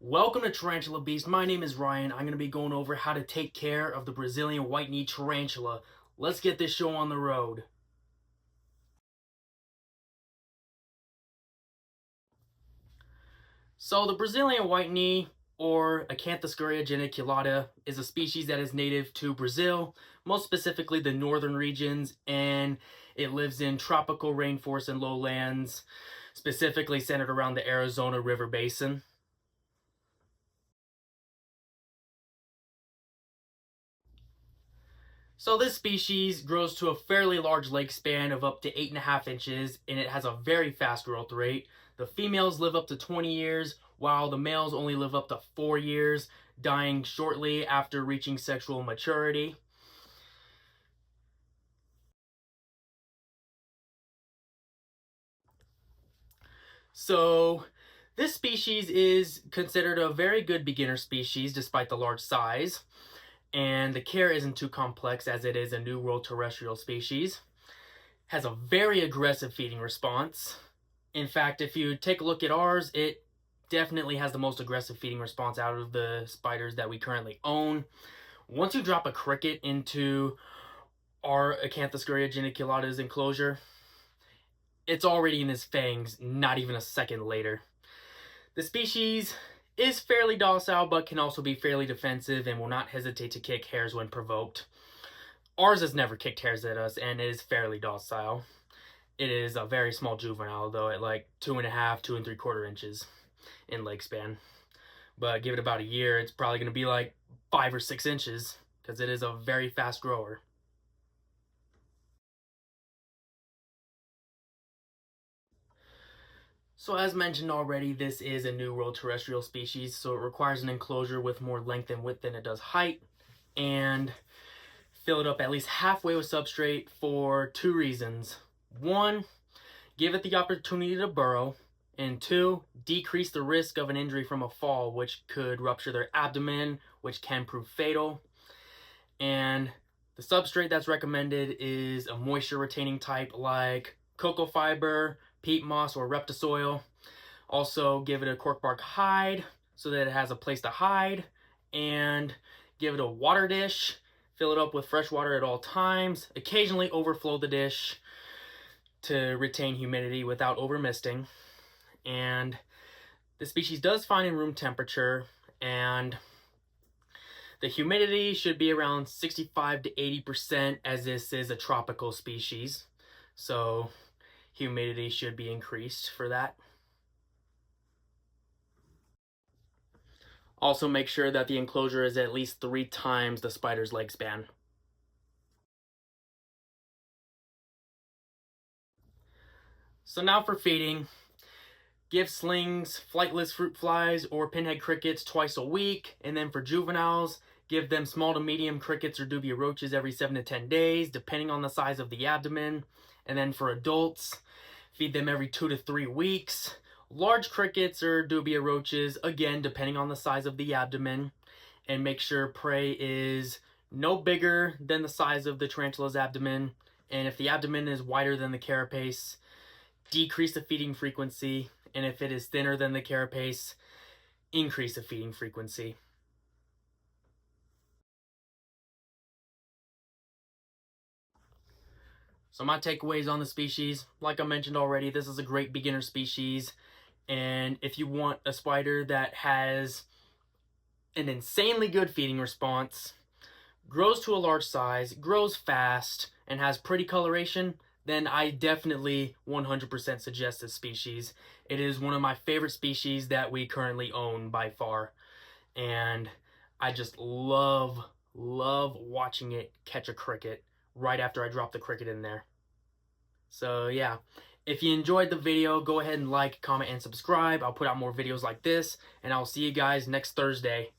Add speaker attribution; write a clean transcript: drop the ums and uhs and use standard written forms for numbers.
Speaker 1: Welcome to Tarantula Beast. My name is Ryan. I'm going to be going over how to take care of the Brazilian white-knee tarantula. Let's get this show on the road. So the Brazilian white-knee, or Acanthoscurria geniculata, is a species that is native to Brazil, most specifically the northern regions, and it lives in tropical rainforests and lowlands, specifically centered around the Arizona River Basin. So this species grows to a fairly large leg span of up to 8.5 inches, and it has a very fast growth rate. The females live up to 20 years, while the males only live up to 4 years, dying shortly after reaching sexual maturity. So this species is considered a very good beginner species despite the large size, and the care isn't too complex as it is a New World terrestrial species. Has a very aggressive feeding response. In fact, if you take a look at ours, it definitely has the most aggressive feeding response out of the spiders that we currently own. Once you drop a cricket into our Acanthoscurria geniculata's enclosure, it's already in his fangs not even a second later. The species is fairly docile but can also be fairly defensive and will not hesitate to kick hairs when provoked. Ours has never kicked hairs at us and is fairly docile. It is a very small juvenile, though, at like 2.5, 2 3/4 inches in leg span. But give it about a year, it's probably going to be like 5 or 6 inches because it is a very fast grower. So as mentioned already, this is a New World terrestrial species, so it requires an enclosure with more length and width than it does height, and fill it up at least halfway with substrate for 2 reasons. 1, give it the opportunity to burrow, and 2, decrease the risk of an injury from a fall, which could rupture their abdomen, which can prove fatal. And the substrate that's recommended is a moisture retaining type like cocoa fiber, peat moss, or reptisoil. Also give it a cork bark hide so that it has a place to hide, and give it a water dish. Fill it up with fresh water at all times. Occasionally overflow the dish to retain humidity without over misting. And the species does fine in room temperature, and the humidity should be around 65 to 80% as this is a tropical species. So humidity should be increased for that. Also make sure that the enclosure is at least 3 times the spider's leg span. So now for feeding. Give slings, flightless fruit flies, or pinhead crickets twice a week. And then for juveniles, give them small to medium crickets or dubia roaches every 7 to 10 days, depending on the size of the abdomen. And then for adults, feed them every 2 to 3 weeks. Large crickets or dubia roaches, again, depending on the size of the abdomen. And make sure prey is no bigger than the size of the tarantula's abdomen. And if the abdomen is wider than the carapace, decrease the feeding frequency. And if it is thinner than the carapace, increase the feeding frequency. So my takeaways on the species, like I mentioned already, this is a great beginner species. And if you want a spider that has an insanely good feeding response, grows to a large size, grows fast, and has pretty coloration, then I definitely 100% suggest this species. It is one of my favorite species that we currently own by far. And I just love watching it catch a cricket right after I drop the cricket in there. So yeah, if you enjoyed the video, go ahead and like, comment, and subscribe. I'll put out more videos like this, and I'll see you guys next Thursday.